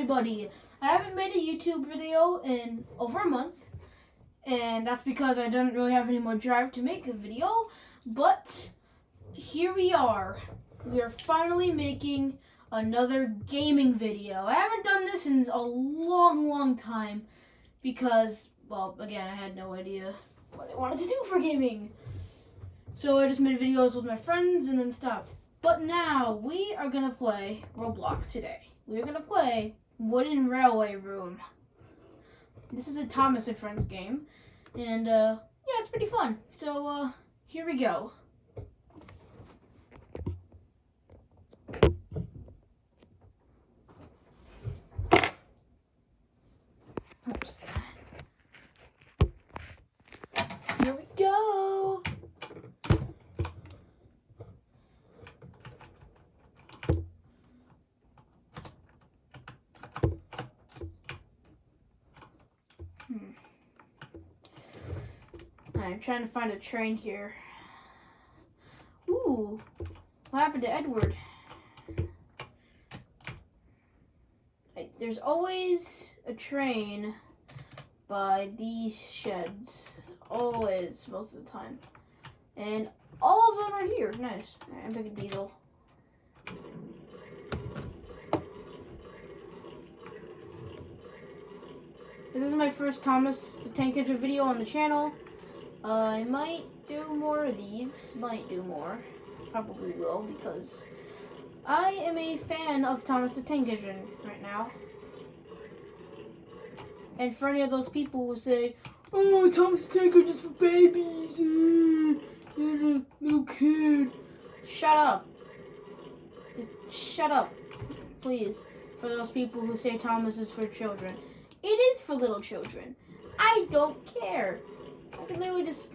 everybody. I haven't made a YouTube video in over a month, and that's because I didn't really have any more drive to make a video, but here we are. We are finally making another gaming video. I haven't done this in a long time because, well, again, I had no idea what I wanted to do for gaming. So I just made videos with my friends and then stopped. But now we are going to play Roblox today. We're going to play Wooden Railway Room. This is a Thomas and Friends game. And yeah, it's pretty fun. So here we go. Oops. Here we go. I'm trying to find a train here. Ooh, what happened to Edward? There's always a train by these sheds. Always, most of the time. And all of them are here. Nice. Alright, I'm taking diesel. This is my first Thomas the Tank Engine video on the channel. I might do more of these. Might do more. Probably will, because I am a fan of Thomas the Tank Engine right now. And for any of those people who say, "Oh, Thomas the Tank Engine is for babies. You're a little kid." Shut up. Just shut up. Please. For those people who say Thomas is for children. It is for little children. I don't care. I can literally just,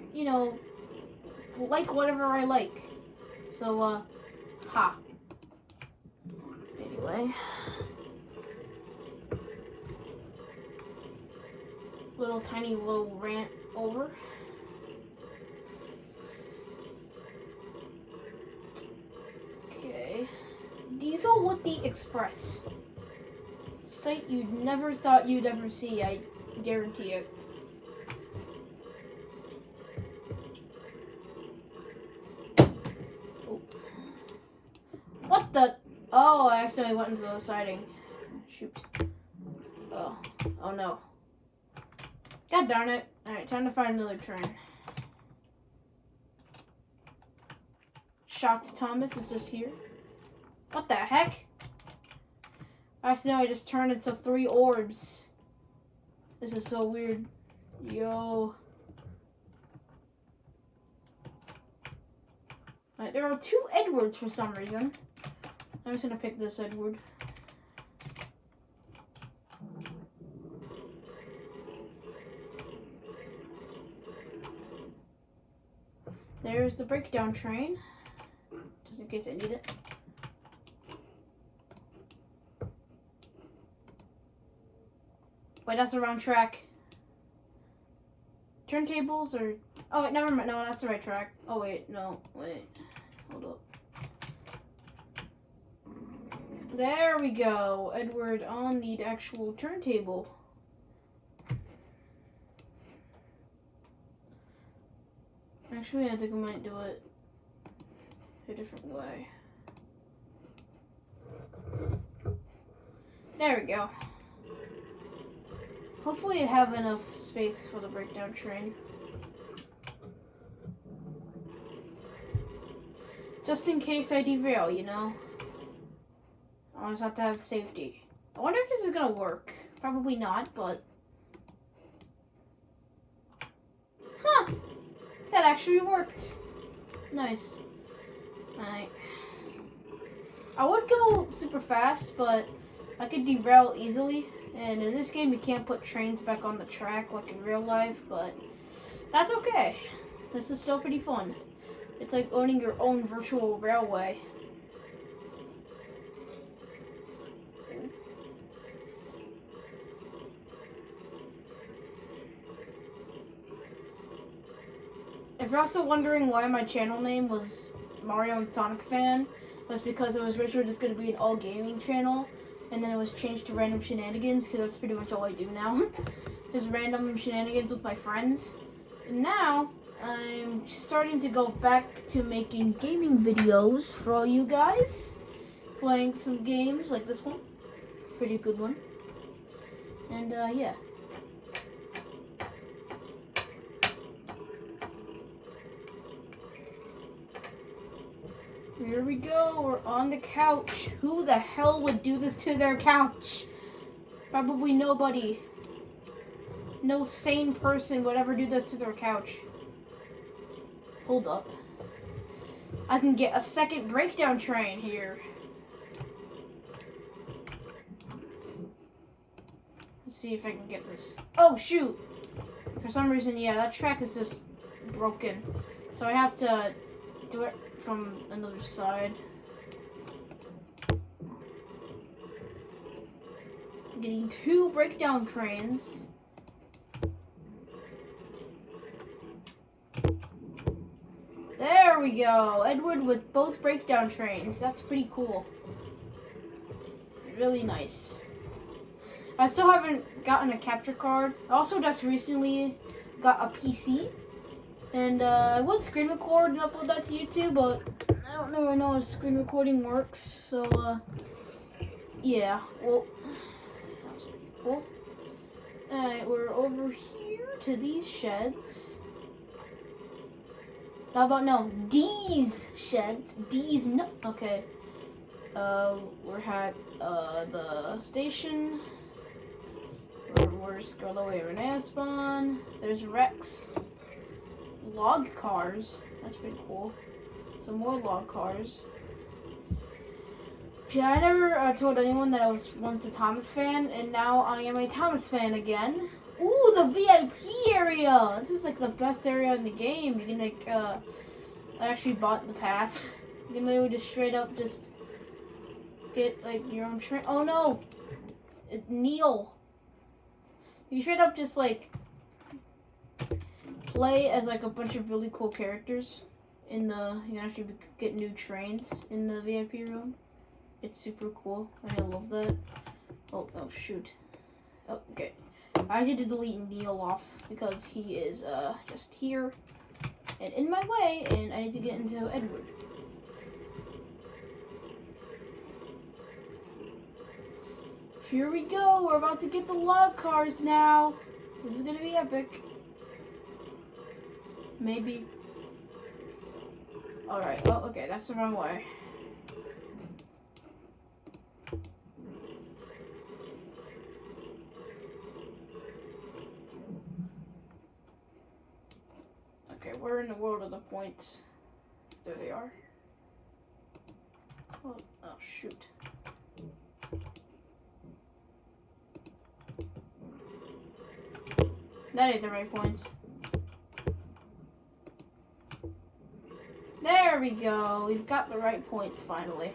like whatever I like. So, ha. Anyway. Tiny little rant over. Okay. Diesel with the Express. Sight you'd never thought you'd ever see, I guarantee it. Oh. What the? Oh, I accidentally went into the siding. Shoot. Oh. Oh no. God darn it. Alright, time to find another train. Shocked Thomas is just here. What the heck? Accidentally I just turned into 3 orbs. This is so weird. Yo. Right, there are 2 Edwards for some reason. I'm just gonna pick this Edward. There's the breakdown train, just in case I need it. Wait, that's the wrong track. Turntables are... Oh, wait, never mind. No, that's the right track. Oh, wait. No, wait. Hold up. There we go. Edward on the actual turntable. Actually, I think I might do it a different way. There we go. Hopefully I have enough space for the breakdown train. Just in case I derail, I always have to have safety. I wonder if this is gonna work. Probably not, but... Huh! That actually worked. Nice. Alright. I would go super fast, but I could derail easily. And in this game, you can't put trains back on the track like in real life, but that's okay. This is still pretty fun. It's like owning your own virtual railway. If you're also wondering why my channel name was Mario and Sonic Fan, was because it was originally just going to be an all gaming channel. and then it was changed to random shenanigans because that's pretty much all I do now. Just random shenanigans with my friends. And now I'm starting to go back to making gaming videos for all you guys. Playing some games like this one. Pretty good one. And yeah. Here we go, we're on the couch. Who the hell would do this to their couch? Probably nobody. No sane person would ever do this to their couch. Hold up. I can get a second breakdown train here. Let's see if I can get this. Oh, shoot. For some reason, yeah, that track is just broken. So I have to do it from another side. Getting 2 breakdown trains. There we go. Edward with both breakdown trains. That's pretty cool. Really nice. I still haven't gotten a capture card. I also just recently got a PC. And I would screen record and upload that to YouTube, but I don't really know how screen recording works. So, yeah. Well, that's pretty cool. Alright, we're over here to these sheds. How about no? These sheds. These, no. Okay. We're at, the station. We're just go the way Renee spawn. There's Rex. Log cars. That's pretty cool. Some more log cars. Yeah, I never told anyone that I was once a Thomas fan, and now I am a Thomas fan again. Ooh, the VIP area! This is like the best area in the game. You can like, I actually bought the pass. You can literally just straight up just get like your own train. Oh no! Neil. You can straight up just like play as like a bunch of really cool characters in the. You can actually get new trains in the VIP room. It's super cool. I love that. Oh shoot. Oh, okay. I need to delete Neil off because he is just here and in my way, and I need to get into Edward. Here we go. We're about to get the log cars now. This is gonna be epic. Maybe. Alright, oh, okay, that's the wrong way. Okay, we're in the world of the points. There they are. Oh shoot. That ain't the right points. There we go. We've got the right points finally.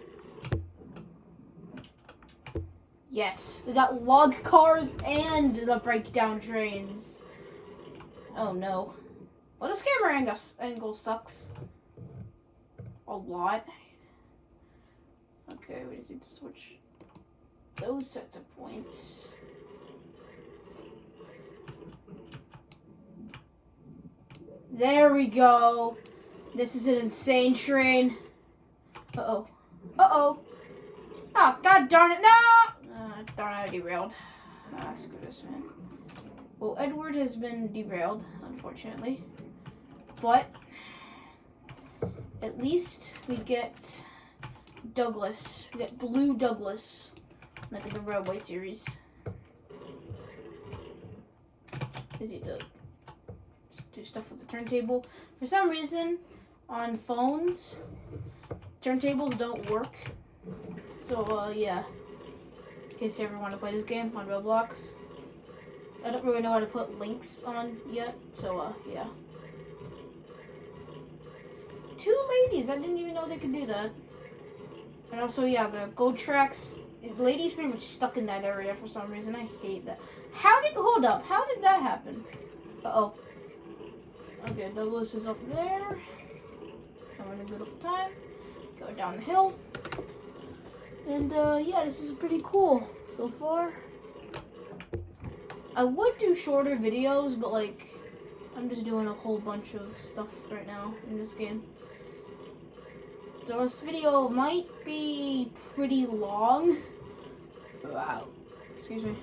Yes, we got log cars and the breakdown trains. Oh no. Well, this camera angle sucks a lot. Okay, we just need to switch those sets of points. There we go. This is an insane train. Uh-oh. Uh-oh. Oh, god darn it, no! Darn it, I derailed. Screw this, man. Well, Edward has been derailed, unfortunately. But at least we get Douglas. We get Blue Douglas, like in the Railway series. Easy to do stuff with the turntable. For some reason, on phones, turntables don't work. So, yeah. In case you ever want to play this game on Roblox. I don't really know how to put links on yet, so, yeah. 2 ladies, I didn't even know they could do that. And also, yeah, the gold tracks, the ladies pretty much stuck in that area for some reason. I hate that. Hold up, how did that happen? Uh-oh. Okay, Douglas is up there. Having a good time. Go down the hill. And yeah, this is pretty cool so far. I would do shorter videos, but like, I'm just doing a whole bunch of stuff right now in this game. So this video might be pretty long. Wow. Excuse me.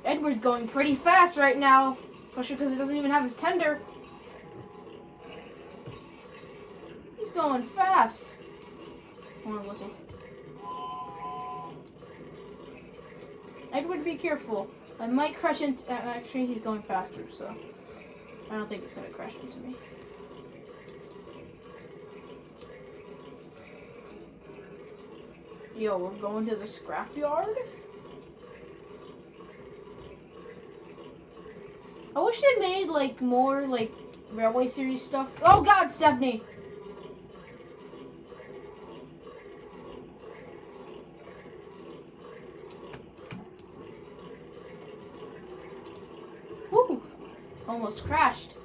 Edward's going pretty fast right now, especially because he doesn't even have his tender. He's going fast. I want to whistle. Edward, be careful. I might crash into... actually, he's going faster, so... I don't think he's going to crash into me. Yo, we're going to the scrapyard? I wish they made, like, more, like, Railway Series stuff. Oh, God, Stepney! Woo! Almost crashed.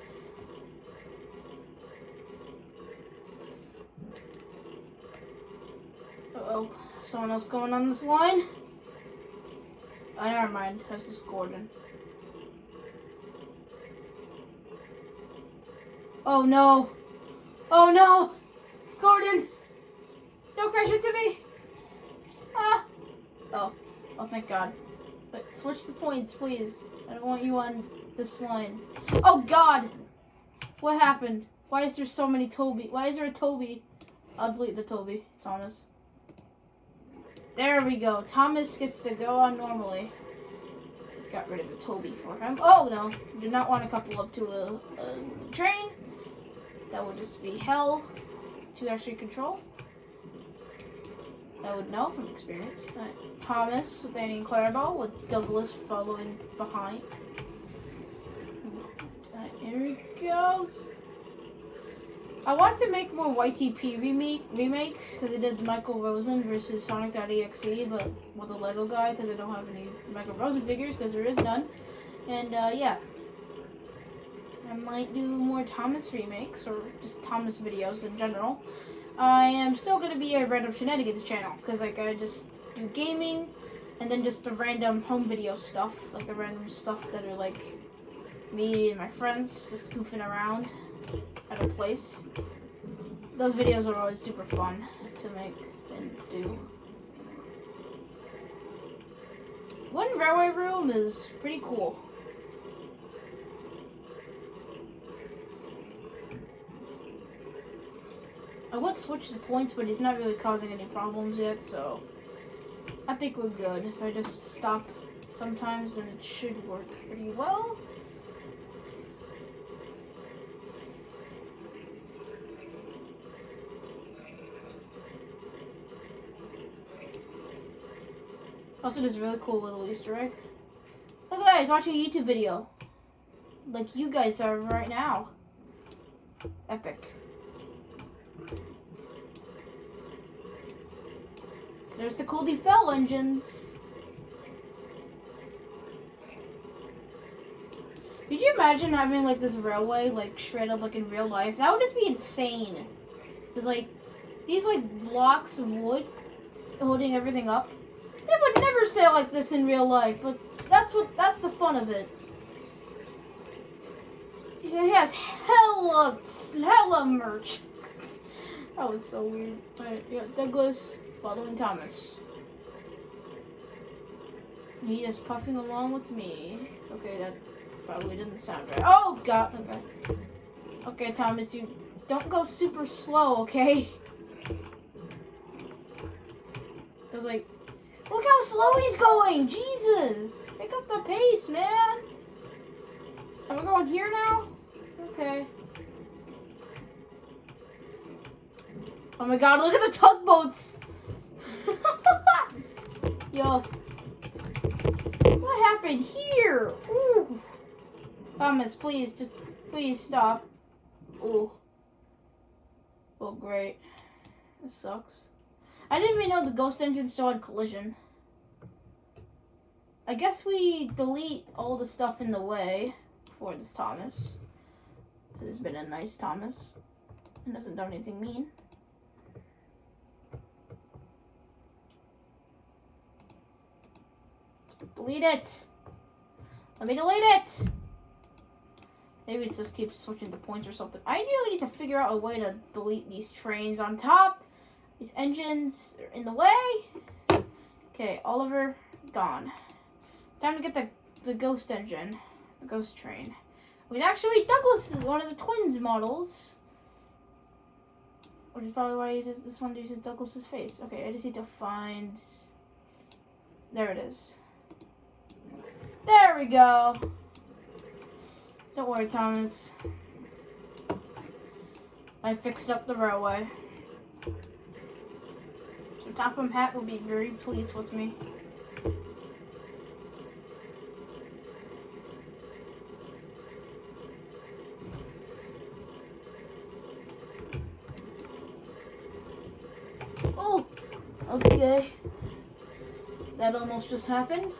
Uh-oh. Someone else going on this line? Oh, never mind. That's just Gordon. Oh no! Oh no! Gordon! Don't crash into me! Ah! Oh. Oh, thank God. But switch the points, please. I don't want you on this line. Oh God! What happened? Why is there so many Toby? Why is there a Toby? I'll delete the Toby, Thomas. There we go. Thomas gets to go on normally. Just got rid of the Toby for him. Oh no! Do not want to couple up to a train. That would just be hell to actually control. I would know from experience. Thomas with Annie and Clarabelle with Douglas following behind. Here he goes. I want to make more YTP remakes because I did Michael Rosen versus Sonic.exe, but with a Lego guy because I don't have any Michael Rosen figures because there is none. And yeah. I might do more Thomas remakes or just Thomas videos in general. I am still going to be a Random Shenanigans channel because like I just do gaming and then just the random home video stuff, like the random stuff that are like me and my friends just goofing around at a place. Those videos are always super fun to make and do. One railway room is pretty cool. I would switch the points, but he's not really causing any problems yet, so I think we're good. If I just stop sometimes, then it should work pretty well. Also, this really cool little Easter egg. Look at that, he's watching a YouTube video. Like you guys are right now. Epic. There's the cool Fell engines. Could you imagine having like this railway like straight up like in real life? That would just be insane. Cause like these like blocks of wood holding everything up, they would never stay like this in real life. But that's the fun of it. He has hella merch. That was so weird. Alright, yeah, Douglas following Thomas. He is puffing along with me. Okay, that probably didn't sound right. Oh God. Okay. Okay, Thomas, you don't go super slow, okay? Cause like, look how slow he's going. Jesus, pick up the pace, man. Are we going here now? Okay. Oh my God, look at the tugboats. Yo. What happened here? Ooh. Thomas, please stop. Ooh. Oh, great. This sucks. I didn't even know the ghost engine still had collision. I guess we delete all the stuff in the way for this Thomas. This has been a nice Thomas. It hasn't done anything mean. Delete it. Let me delete it. Maybe it just keeps switching the points or something. I really need to figure out a way to delete these trains on top. These engines are in the way. Okay, Oliver, gone. Time to get the ghost engine. The ghost train. It was actually Douglas, one of the twins models. Which is probably why this one uses Douglas's face. Okay, I just need to find... There it is. There we go. Don't worry, Thomas. I fixed up the railway. So Topham Hatt will be very pleased with me. Oh, okay. That almost just happened.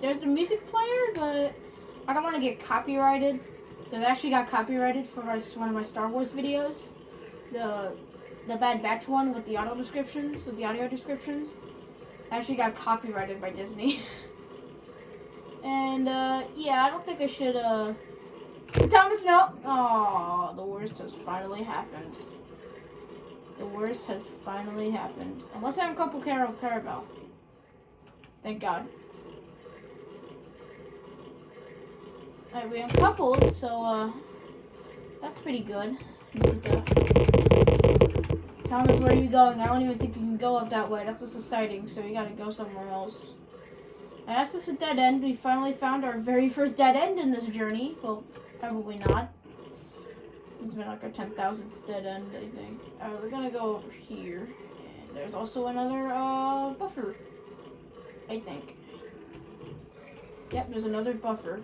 There's the music player, but I don't want to get copyrighted. Because I actually got copyrighted for one of my Star Wars videos. The Bad Batch one with the audio descriptions. I actually got copyrighted by Disney. And, yeah, I don't think I should, Thomas, no! Oh, the worst has finally happened. The worst has finally happened. Unless I'm Couple Carabelle. Thank God. Alright, we uncoupled, so, that's pretty good. Thomas, where are you going? I don't even think you can go up that way. That's just a sighting, so you gotta go somewhere else. I asked us a dead end. We finally found our very first dead end in this journey. Well, probably not. It's been like our 10,000th dead end, I think. Alright, we're gonna go over here. And there's also another, buffer. I think. Yep, there's another buffer.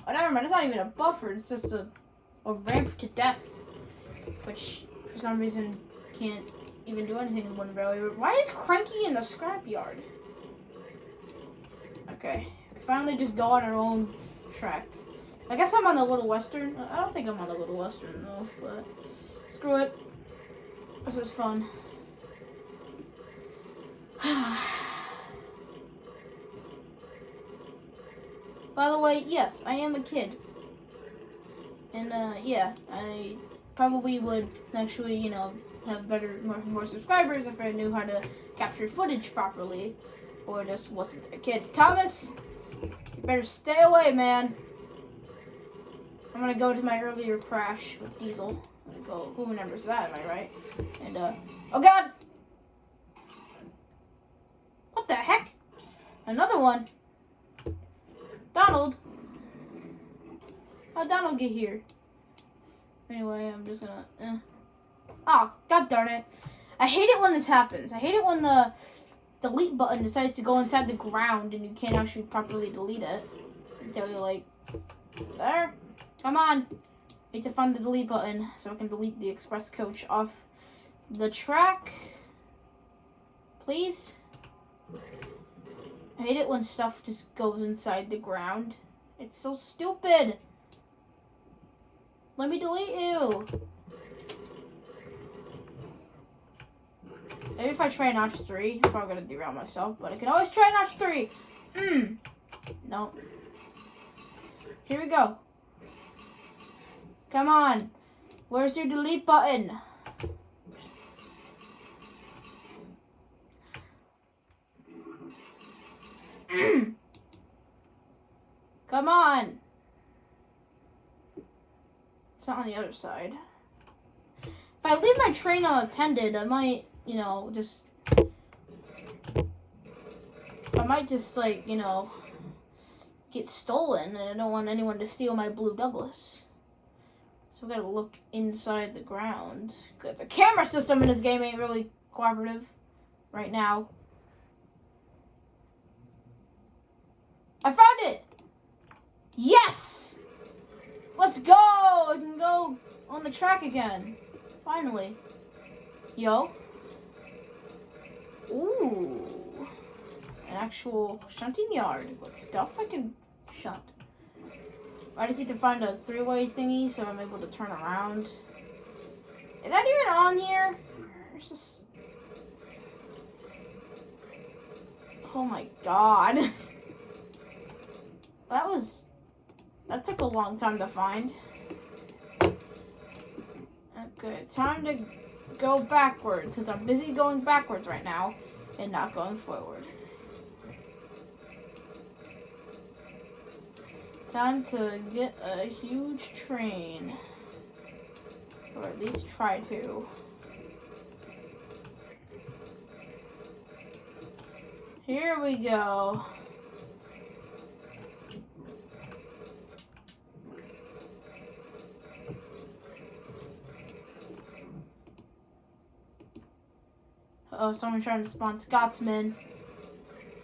Oh, never mind. It's not even a buffer. It's just a ramp to death. Which, for some reason, can't even do anything in one railway. Why is Cranky in the scrapyard? Okay. We finally just go on our own track. I guess I'm on the Little Western. I don't think I'm on the Little Western, though. But, screw it. This is fun. By the way, yes, I am a kid. And, yeah, I probably would actually, you know, have more subscribers if I knew how to capture footage properly. Or just wasn't a kid. Thomas, you better stay away, man. I'm gonna go to my earlier crash with Diesel. I'm gonna go, who remembers that, am I right? And, oh God! What the heck? Another one. Donald? How'd Donald get here? Anyway, I'm just gonna, Oh, God darn it. I hate it when this happens. I hate it when the delete button decides to go inside the ground and you can't actually properly delete it. Until you're like, there, come on. I need to find the delete button so I can delete the express coach off the track. Please. I hate it when stuff just goes inside the ground. It's so stupid. Let me delete you. Maybe if I try notch 3, I'm probably gonna derail myself, but I can always try notch 3. No. Here we go. Come on. Where's your delete button? Come on. It's not on the other side. If I leave my train unattended, I might, you know, like, you know, get stolen, and I don't want anyone to steal my blue Douglas. So we gotta look inside the ground. Cause the camera system in this game ain't really cooperative right now. I found it! Yes! Let's go! I can go on the track again. Finally. Yo. Ooh. actual shunting yard with stuff I can shunt. I just need to find a three-way thingy so I'm able to turn around. Is that even on here? There's just... Oh my god. That took a long time to find. Okay, time to go backwards since I'm busy going backwards right now and not going forward. Time to get a huge train. Or at least try to. Here we go. Uh-oh, someone's trying to spawn Scotsman.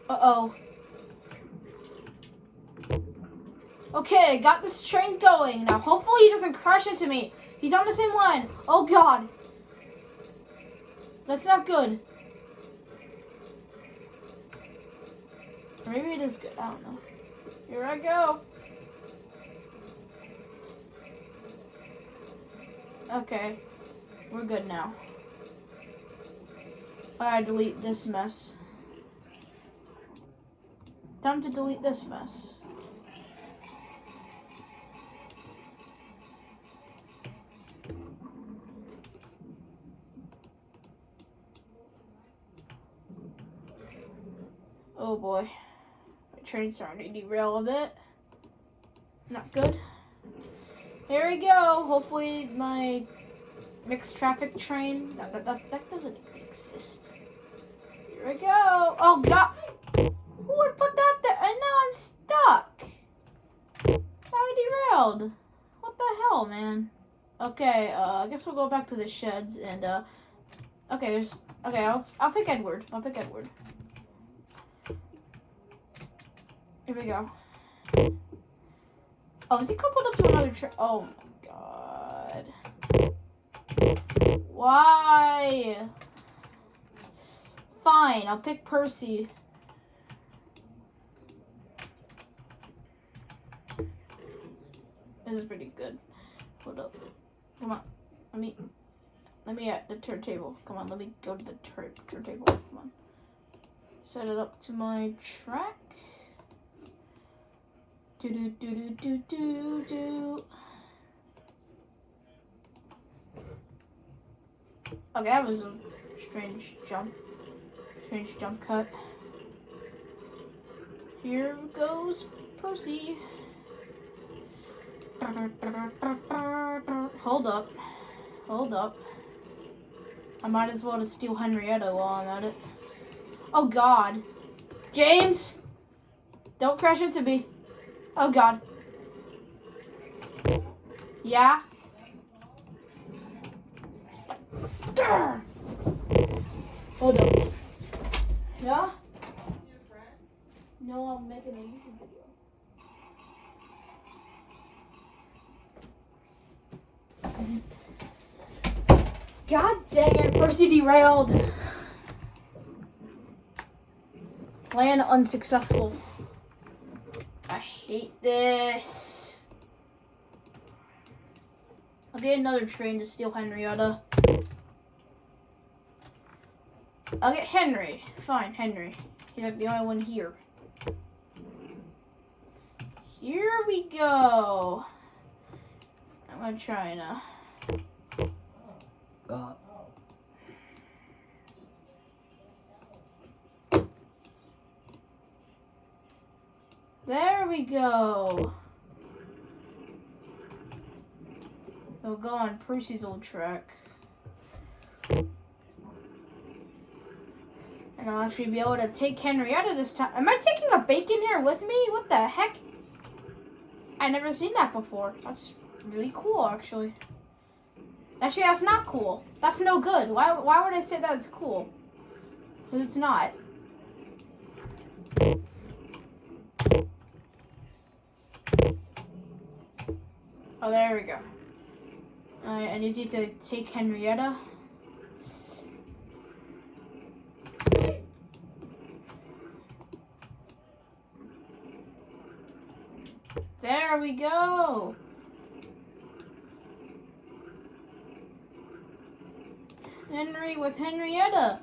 Uh-oh. Okay, got this train going. Now, hopefully he doesn't crash into me. He's on the same line. Oh, God. That's not good. Or maybe it is good. I don't know. Here I go. Okay. We're good now. I delete this mess. Time to delete this mess. Oh boy. My train's starting to derail a bit. Not good. Here we go. Hopefully my mixed traffic train. That doesn't even exist. Here we go. Oh god. Who would put that there? And now I'm stuck. Now I derailed. What the hell, man? Okay, I guess we'll go back to the sheds and okay, I'll pick Edward. Here we go. Oh, is he coupled up to another train? Oh my god. Why? Fine, I'll pick Percy. This is pretty good. Hold up. Come on. Let me at the turntable. Come on, let me go to the turntable. Come on. Set it up to my track. Do. Okay, that was a strange jump cut. Here goes Percy. Hold up. I might as well just steal Henrietta while I'm at it. Oh god. James! Don't crash into me. Oh god. Yeah? Hold up. Yeah? No, I'm making a YouTube video. God dang it, Percy derailed. Plan unsuccessful. I hate this. I'll get another train to steal Henrietta. I'll get Henry. Fine, Henry. He's like the only one here. Here we go. I'm gonna try and there we go. We'll go on Percy's old track. And I'll actually be able to take Henrietta this time. Am I taking a bacon here with me? What the heck? I've never seen that before. That's really cool, actually. Actually, that's not cool. That's no good. Why would I say that it's cool? Because it's not. Oh, there we go. I need you to take Henrietta. There we go. Henry with Henrietta.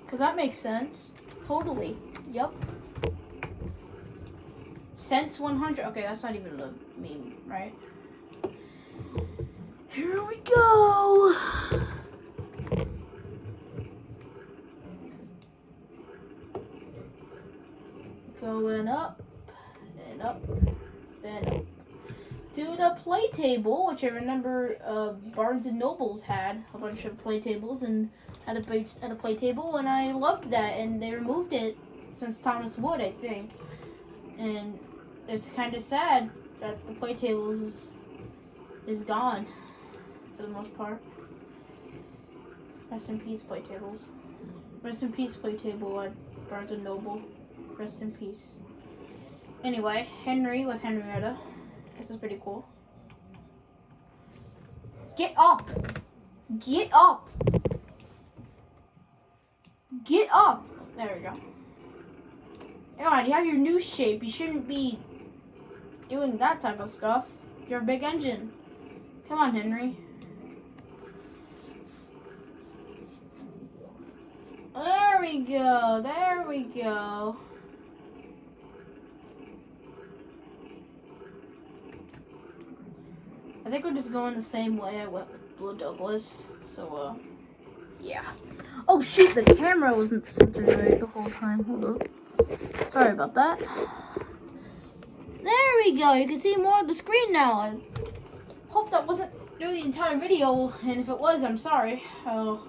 Because that makes sense. Totally. Yep. Sense 100. Okay, that's not even the meme, right? Here we go. Going up and up and up to the play table, which I remember Barnes and Nobles had a bunch of play tables and had a play table, and I loved that. And they removed it since Thomas Wood, I think, and it's kind of sad that the play tables is gone for the most part. Rest in peace, play tables. Rest in peace, play table at Barnes and Noble. Rest in peace. Anyway, Henry with Henrietta. This is pretty cool. Get up! Get up! Get up! There we go. Come on, you have your new shape. You shouldn't be doing that type of stuff. You're a big engine. Come on, Henry. There we go. There we go. I think we're just going the same way I went with Blue Douglas. So, yeah. Oh, shoot. The camera wasn't centered right the whole time. Hold up. Sorry about that. There we go. You can see more of the screen now. I hope that wasn't through the entire video. And if it was, I'm sorry. I'll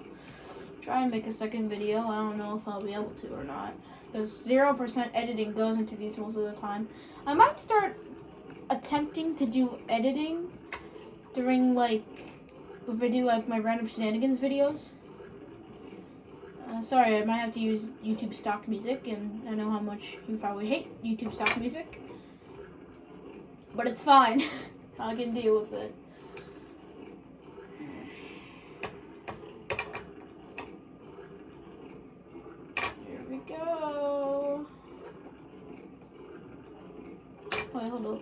try and make a second video. I don't know if I'll be able to or not. Because 0% editing goes into these most of the time. I might start attempting to do editing during, like, if I do, like, my random shenanigans videos. Sorry, I might have to use YouTube stock music, and I know how much you probably hate YouTube stock music. But it's fine. I can deal with it. Here we go. Wait, hold on.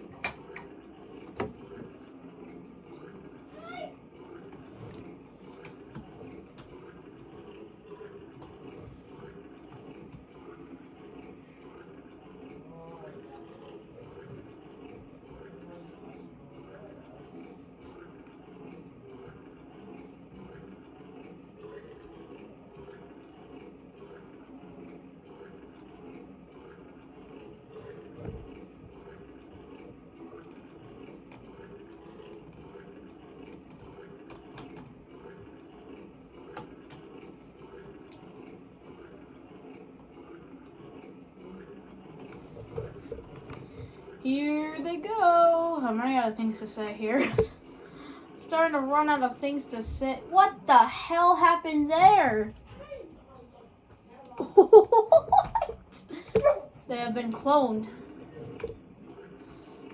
Here they go. I'm running out of things to say here. I'm starting to run out of things to say. What the hell happened there? What? They have been cloned.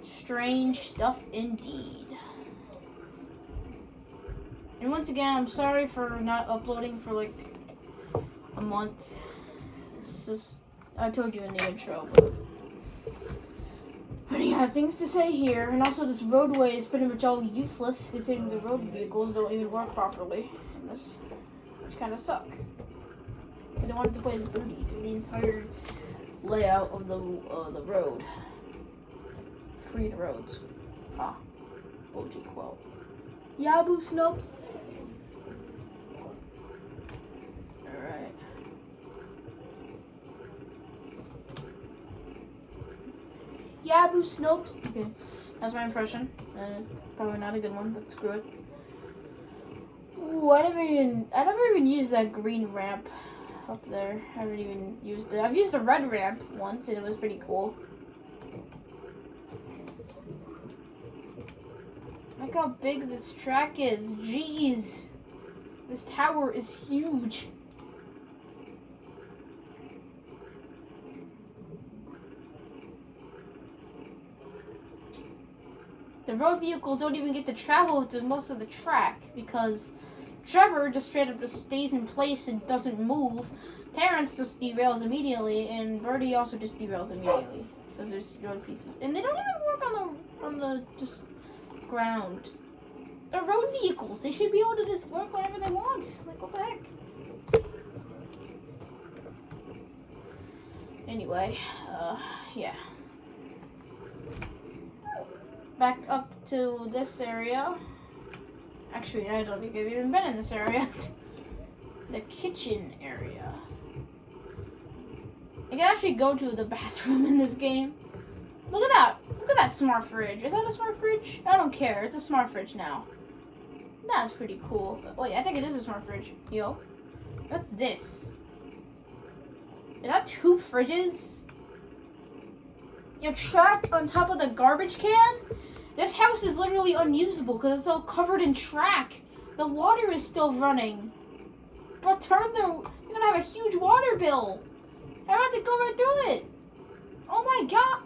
Strange stuff indeed. And once again, I'm sorry for not uploading for like a month. It's just, I told you in the intro, but running out of things to say here. And also this roadway is pretty much all useless considering the road vehicles don't even work properly in this, which kind of suck. Because I wanted to play the Birdie through the entire layout of the road. Free the roads. Ha. Boji quote. Yabu Snopes. Alright. Yabu Snopes. Okay. That's my impression. Probably not a good one, but screw it. Ooh, I never even used that green ramp up there. I haven't even used it. I've used the red ramp once and it was pretty cool. Look how big this track is. Jeez. This tower is huge. The road vehicles don't even get to travel to most of the track because Trevor just straight up just stays in place and doesn't move. Terrence just derails immediately, and Birdie also just derails immediately. because there's road pieces, and they don't even work on the just ground. They're road vehicles. They should be able to just work whenever they want. Like, what the heck? Anyway, yeah. Back up to this area. Actually, I don't think I've even been in this area. The kitchen area. I can actually go to the bathroom in this game. Look at that. Look at that smart fridge. Is that a smart fridge? I don't care. It's a smart fridge now. That's pretty cool. Wait, I think it is a smart fridge. Yo. What's this? Is that 2 fridges? Yo, track on top of the garbage can? This house is literally unusable because it's all covered in track. The water is still running. But you're gonna have a huge water bill. I have to go right through it. Oh my god.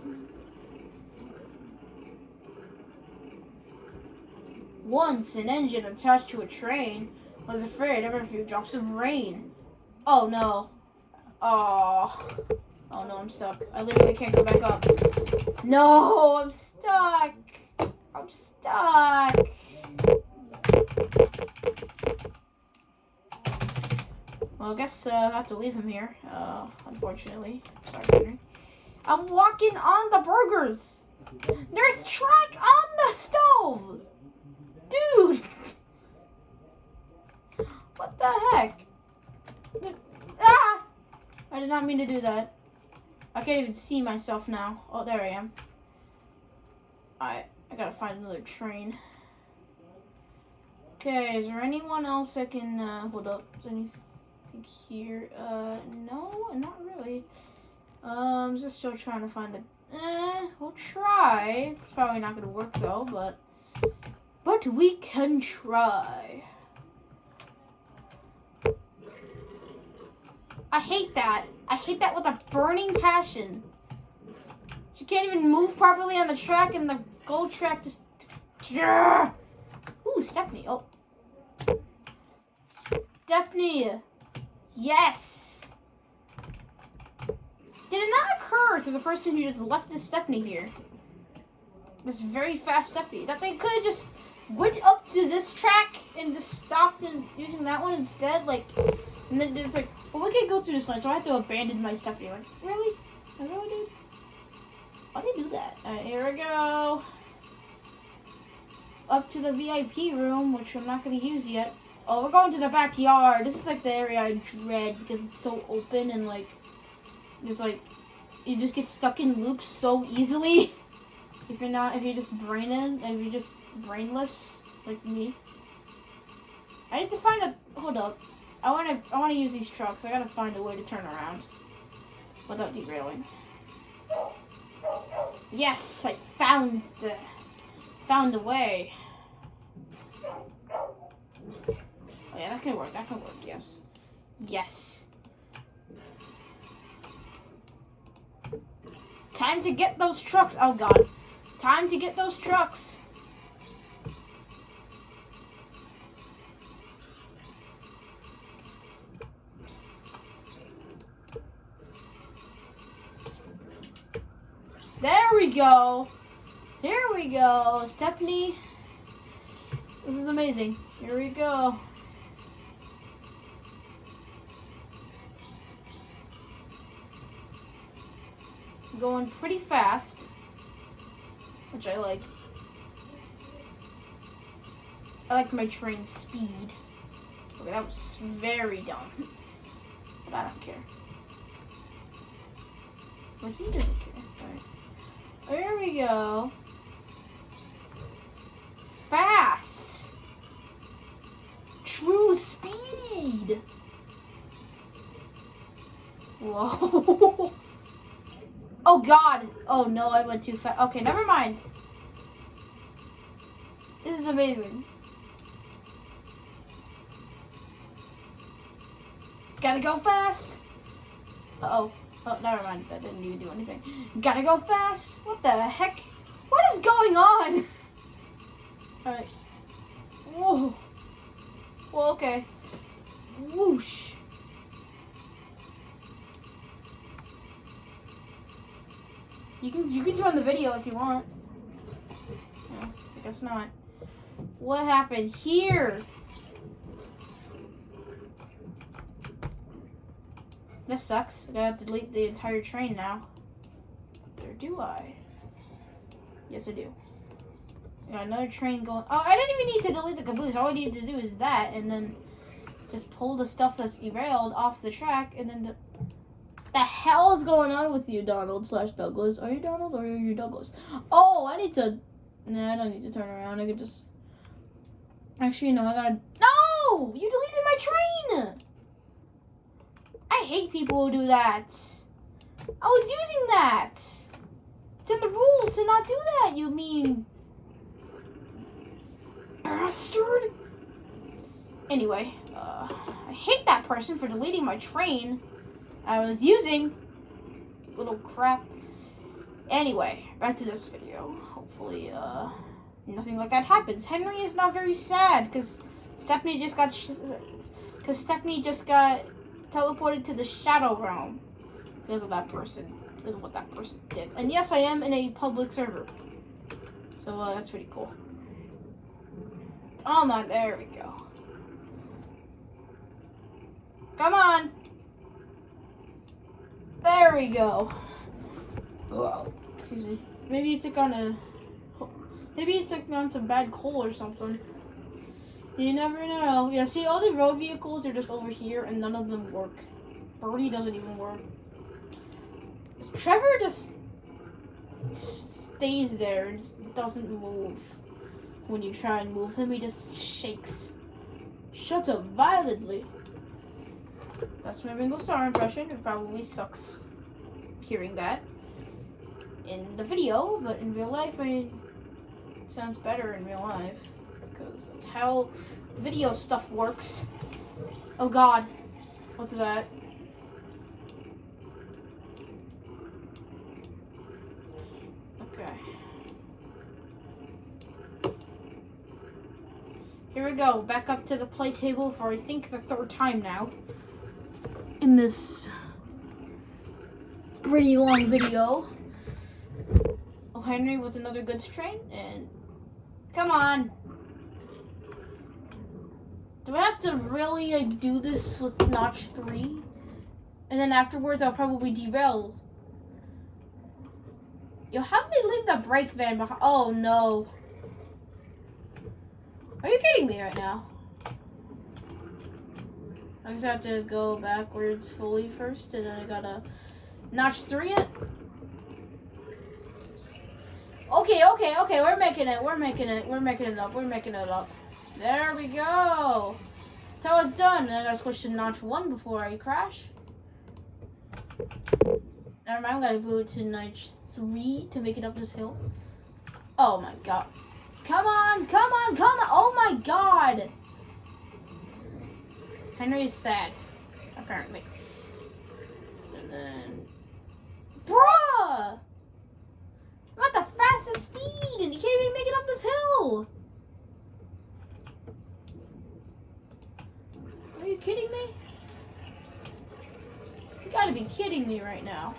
Once an engine attached to a train was afraid of a few drops of rain. Oh no. Oh no, I'm stuck. I literally can't go back up. No, I'm stuck. I'm stuck. Well, I guess I have to leave him here, unfortunately. Sorry, Henry. I'm walking on the burgers. There's track on the stove. Dude. What the heck? Ah! I did not mean to do that. I can't even see myself now. Oh, there I am. I gotta find another train. Okay, is there anyone else I can, hold up. Is there anything here? No, not really. I'm just still trying to find we'll try. It's probably not gonna work though, but we can try. I hate that. I hate that with a burning passion. She can't even move properly on the track, and the gold track just... Ooh, Stepney. Oh. Stepney. Yes. Did it not occur to the person who just left this Stepney here? This very fast Stepney. That they could have just went up to this track and just stopped and using that one instead? Like, and then it's like, well, we can't go through this one, so I have to abandon my Stepney. Like, really? I really did? Why did they do that? Alright, here we go. Up to the VIP room, which I'm not going to use yet. Oh, we're going to the backyard. This is like the area I dread because it's so open and like, there's like, you just get stuck in loops so easily. If you're just brainless, like me. I need to find hold up. I wanna use these trucks. I gotta find a way to turn around without derailing. Yes, I found a way. Oh yeah, that can work. That can work. Yes. Yes. Time to get those trucks. Oh god. Time to get those trucks. There we go. Here we go. Stepney. This is amazing. Here we go. Going pretty fast, which I like. I like my train speed. Okay, that was very dumb, but I don't care. Well, he doesn't care. Alright. There we go. Fast. True speed. Whoa. Oh god. Oh no, I went too fast. Okay, never mind. This is amazing. Gotta go fast. Uh-oh. Oh, never mind. That didn't even do anything. Gotta go fast. What the heck? What is going on? Alright. Whoa. Well, okay. Whoosh. You can join the video if you want. No, I guess not. What happened here? This sucks. I gotta delete the entire train now. Or do I? Yes, I do. I got another train going. Oh, I didn't even need to delete the caboose. All I need to do is that, and then just pull the stuff that's derailed off the track, and then the hell is going on with you, Donald/Douglas? Are you Donald or are you Douglas? Oh, I need to. Nah, I don't need to turn around. I could just. Actually, no, I gotta. No! You deleted my train! I hate people who do that. I was using that. It's in the rules to not do that, you mean bastard. Anyway, I hate that person for deleting my train I was using. Little crap. Anyway, back to this video. Hopefully, nothing like that happens. Henry is not very sad because Stephanie just got teleported to the Shadow Realm because of that person, because of what that person did. And yes, I am in a public server, so that's pretty cool. Come on, there we go. Come on. There we go. Whoa. Excuse me. Maybe you took on some bad coal or something. You never know. Yeah, see, all the road vehicles are just over here, and none of them work. Birdie doesn't even work. Trevor just stays there and just doesn't move. When you try and move him, he just shakes. Shuts up violently. That's my Ringo Starr impression. It probably sucks hearing that in the video, but in real life, it sounds better in real life. Because that's how video stuff works. Oh god. What's that? Okay. Here we go. Back up to the play table for I think the third time now. In this pretty long video. Oh, Henry with another goods train and come on. Do I have to really do this with notch 3? And then afterwards I'll probably derail. Yo, how did they leave the brake van behind? Oh no. Are you kidding me right now? I just have to go backwards fully first, and then I gotta notch 3 it. Okay, we're making it up. There we go. That's how it's done. And I gotta switch to notch 1 before I crash. Never mind, I'm gonna go to notch 3 to make it up this hill. Oh my god. Come on. Oh my god. Henry is sad, apparently. And then, bruh! I'm at the fastest speed, and you can't even make it up this hill. Are you kidding me? You gotta be kidding me right now.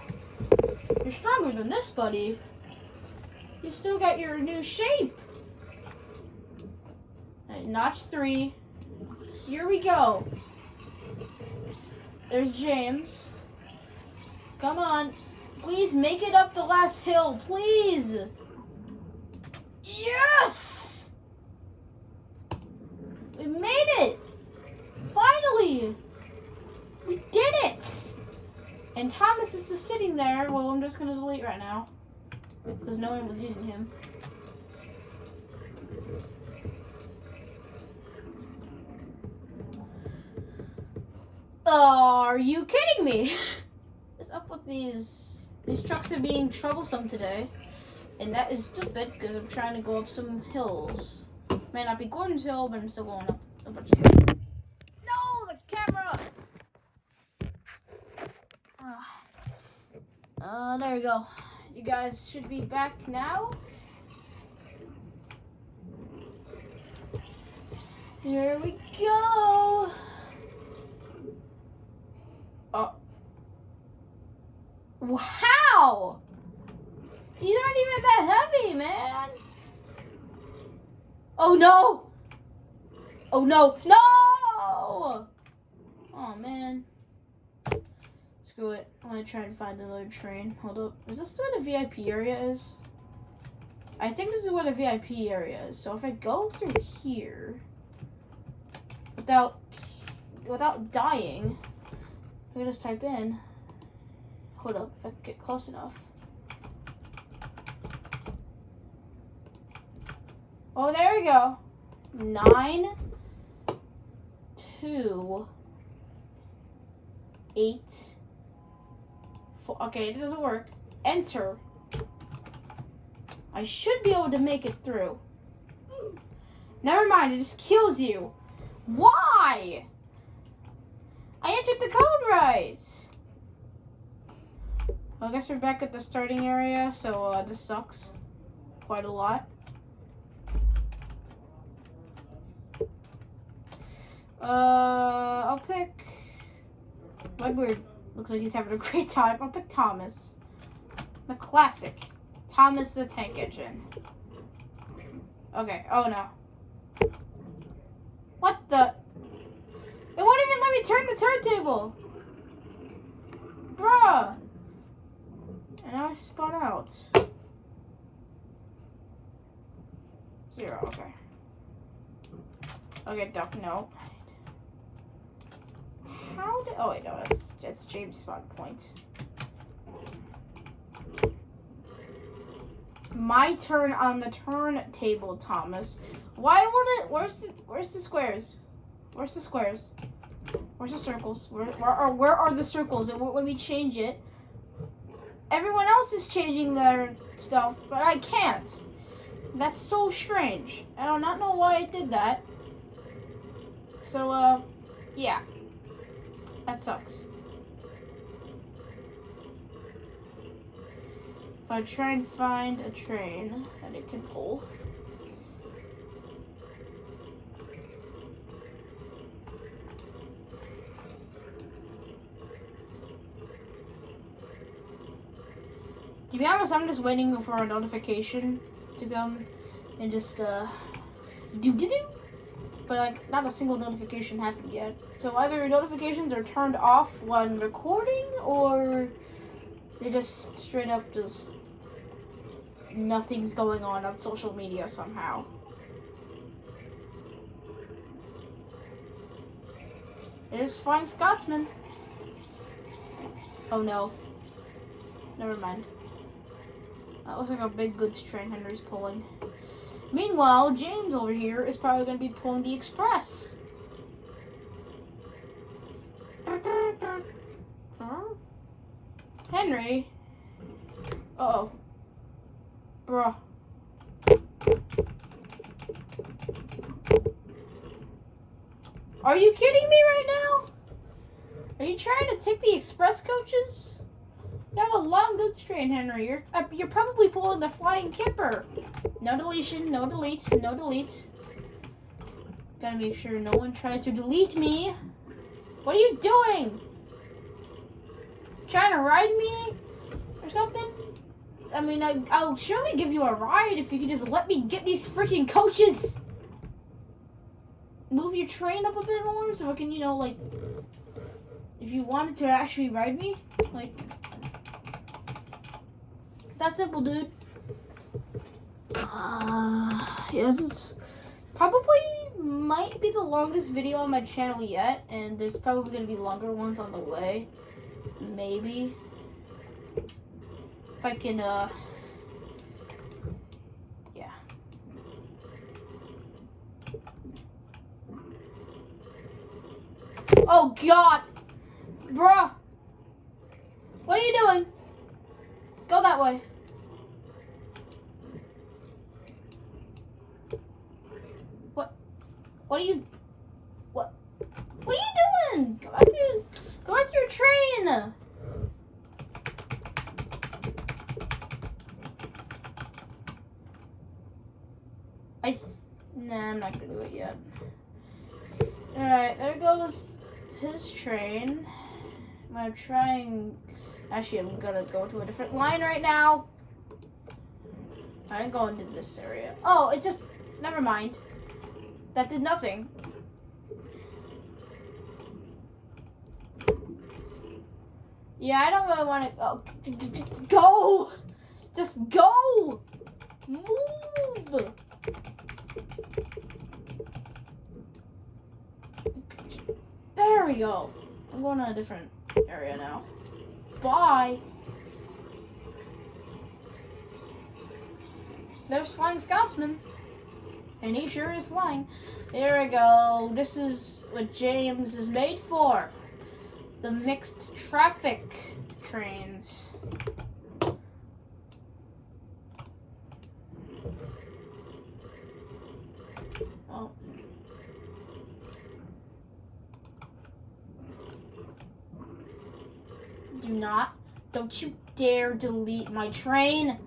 You're stronger than this, buddy. You still got your new shape. Right, notch 3. Here we go. There's James. Come on. Please make it up the last hill, please. Yes! We made it. Finally. We did it. And Thomas is just sitting there. Well, I'm just going to delete right now. Because no one was using him. Are you kidding me? What's up with these? These trucks are being troublesome today. And that is stupid because I'm trying to go up some hills. May not be Gordon's Hill, but I'm still going up a bunch of hills. No, the camera! There we go. You guys should be back now. Here we go. Wow! These aren't even that heavy, man. Oh no! Oh no! No! Oh man. Screw it. I'm gonna try and find another train. Hold up. Is this where the VIP area is? I think this is where the VIP area is. So if I go through here without dying, I can just type in. Hold up, if I can get close enough. Oh, there we go. 9, 2, 8, 4. Okay, it doesn't work. Enter. I should be able to make it through. Never mind, it just kills you. Why? I entered the code right. Well, I guess we're back at the starting area, so this sucks quite a lot. I'll pick... Redbeard looks like he's having a great time. I'll pick Thomas. The classic. Thomas the Tank Engine. Okay, oh no. What the? It won't even let me turn the turntable. Bruh. And now I spun out. 0, okay. Okay, duck, no. How did... Oh, wait, no, that's James' spawn point. My turn on the turntable, Thomas. Why won't it... Where's the squares? Where's the squares? Where's the circles? Where are the circles? It won't let me change it. Everyone else is changing their stuff, but I can't. That's so strange. I do not know why it did that. So, yeah. That sucks. If I try and find a train that it can pull. To be honest, I'm just waiting for a notification to come and just, do-do-do. But, like, not a single notification happened yet. So either notifications are turned off when recording, or they just straight up just nothing's going on social media somehow. There's Flying Scotsman. Oh no. Never mind. That looks like a big goods train Henry's pulling. Meanwhile, James over here is probably going to be pulling the express. Henry? Uh-oh. Bruh. Are you kidding me right now? Are you trying to take the express coaches? You have a long goods train, Henry. You're probably pulling the Flying Kipper. No deletion, no delete, no delete. Gotta make sure no one tries to delete me. What are you doing? Trying to ride me? Or something? I mean, I'll surely give you a ride if you could just let me get these freaking coaches. Move your train up a bit more so I can, you know, like, if you wanted to actually ride me, like, it's that simple, dude. Yes, it's probably might be the longest video on my channel yet, and there's probably going to be longer ones on the way. Maybe. If I can, yeah. Oh, God! Bruh! What are you doing? Go that way. What are you... What are you doing? Go back to your train! Nah, I'm not gonna do it yet. Alright, there goes his train. I'm gonna try and... Actually, I'm gonna go to a different line right now. I didn't go into this area. Oh, it just... Never mind. That did nothing. Yeah, I don't really want to... Oh, go! Just go! Move! There we go. I'm going to a different area now. Bye! There's Flying Scotsman. And he sure is flying. There we go. This is what James is made for. The mixed traffic trains. Oh. Do not. Don't you dare delete my train.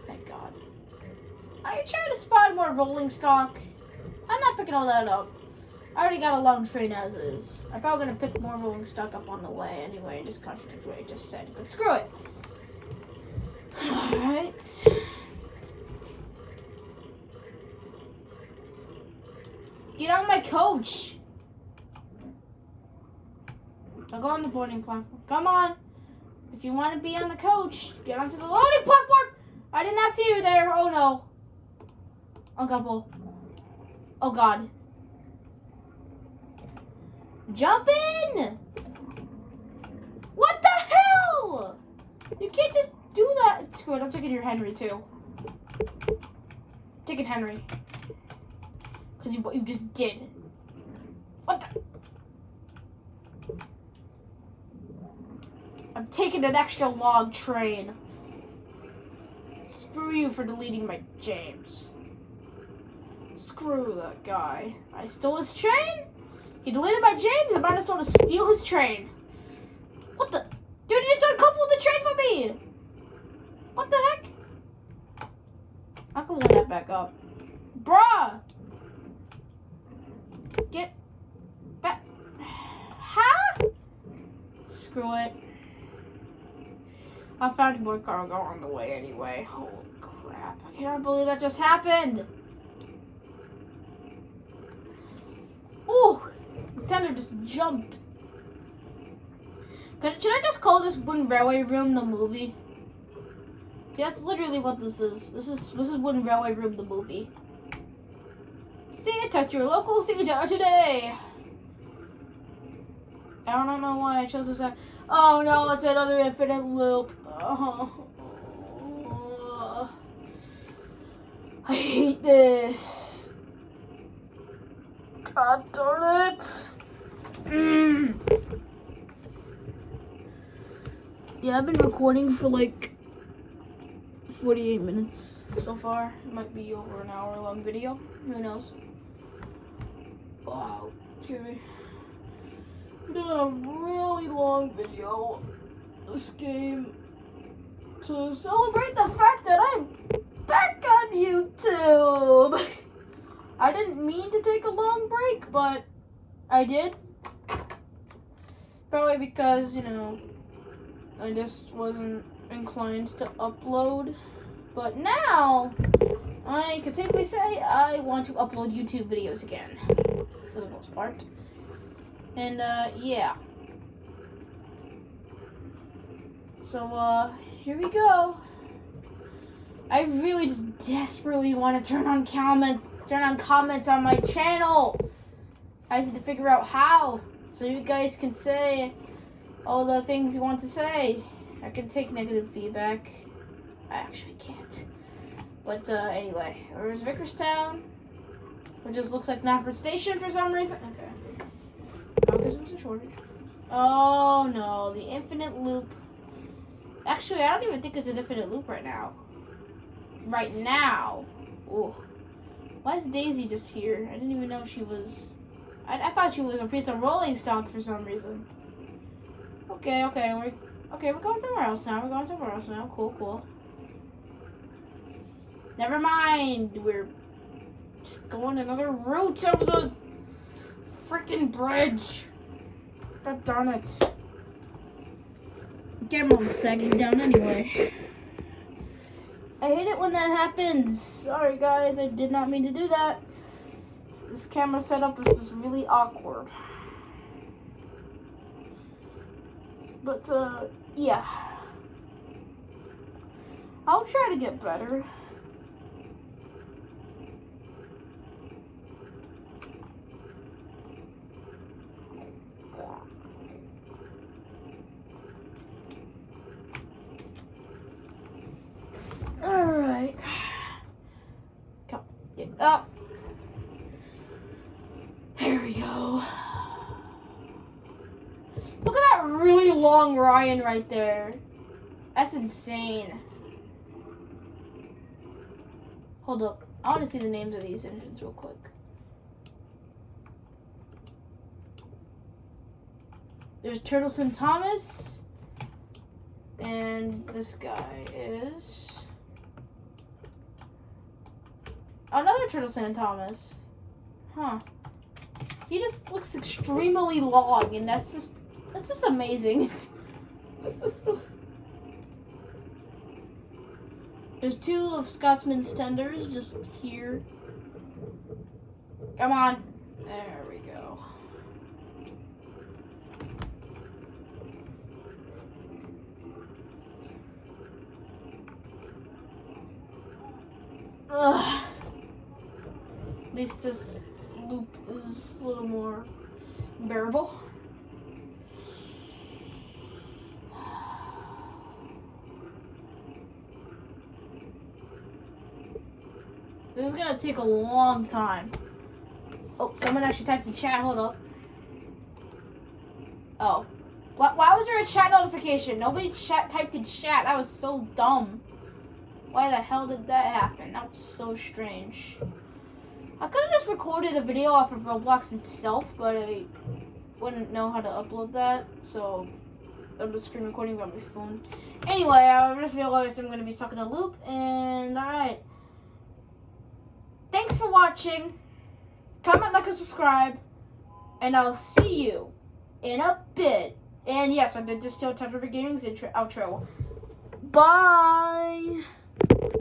Thank God. Are you trying to spot more rolling stock? I'm not picking all that up. I already got a long train as is. I'm probably going to pick more rolling stock up on the way anyway and just contradict what I just said. But screw it. Alright. Get on my coach. I'll go on the boarding platform. Come on. If you want to be on the coach, get onto the loading platform. I did not see you there. Oh no. Uncouple. Oh God. Jump in! What the hell? You can't just do that. Screw it, I'm taking your Henry too. Taking Henry. Because what you just did. What the? I'm taking an extra log train. Screw you for deleting my James. Screw that guy. I stole his train? He deleted my James? I might as well steal his train. What the? Dude, you just uncoupled the train for me! What the heck? I can win that back up. Bruh! Get back. Huh? Screw it. I found more cargo on the way anyway. Holy crap. I cannot believe that just happened. Ooh! The tender just jumped. Should I just call this Wooden Railway Room the movie? That's literally what this is. This is Wooden Railway Room the movie. See it at your local theater today. I don't know why I chose this. Oh no, it's another infinite loop. I hate this. God darn it. Yeah, I've been recording for like 48 minutes so far. It might be over an hour long video. Who knows? Wow, excuse me. I'm doing a really long video this game to celebrate the fact that I'm back on YouTube. I didn't mean to take a long break, but I did. Probably because, you know, I just wasn't inclined to upload. But now, I can safely say I want to upload YouTube videos again, for the most part. And, yeah. So, here we go. I really just desperately want to turn on comments on my channel. I need to figure out how, so you guys can say all the things you want to say. I can take negative feedback. I actually can't. But, anyway, there's Vickerstown, which just looks like Knapford Station for some reason. Okay. I guess it was a shortage. Oh, no, the infinite loop. Actually, I don't even think it's an infinite loop right now. Right now. Ooh. Why is Daisy just here? I didn't even know she was... I thought she was a piece of rolling stock for some reason. Okay, we're going somewhere else now. Cool. Never mind. We're just going another route over the freaking bridge. God darn it. Camera was sagging down anyway. I hate it when that happens. Sorry guys, I did not mean to do that. This camera setup is just really awkward. But, yeah. I'll try to get better. Alright. Come, get up. There we go. Look at that really long Ryan right there. That's insane. Hold up. I want to see the names of these engines real quick. There's Turtleson Thomas. And this guy is another Turtleson Thomas. Huh. He just looks extremely long, and that's just amazing. There's two of Scotsman Stenders just here. Come on. There we go. Ugh. At least this loop is a little more bearable. This is gonna take a long time. Oh, someone actually typed in chat. Hold up. Oh. Why was there a chat notification? Nobody typed in chat. That was so dumb. Why the hell did that happen? That was so strange. I could have just recorded a video off of Roblox itself, but I wouldn't know how to upload that, so I'm just screen recording on my phone. Anyway, I just realized I'm going to be stuck in a loop, and alright. Thanks for watching. Comment, like, and subscribe, and I'll see you in a bit. And yes, I did just tell Tetra Gaming's outro. Bye!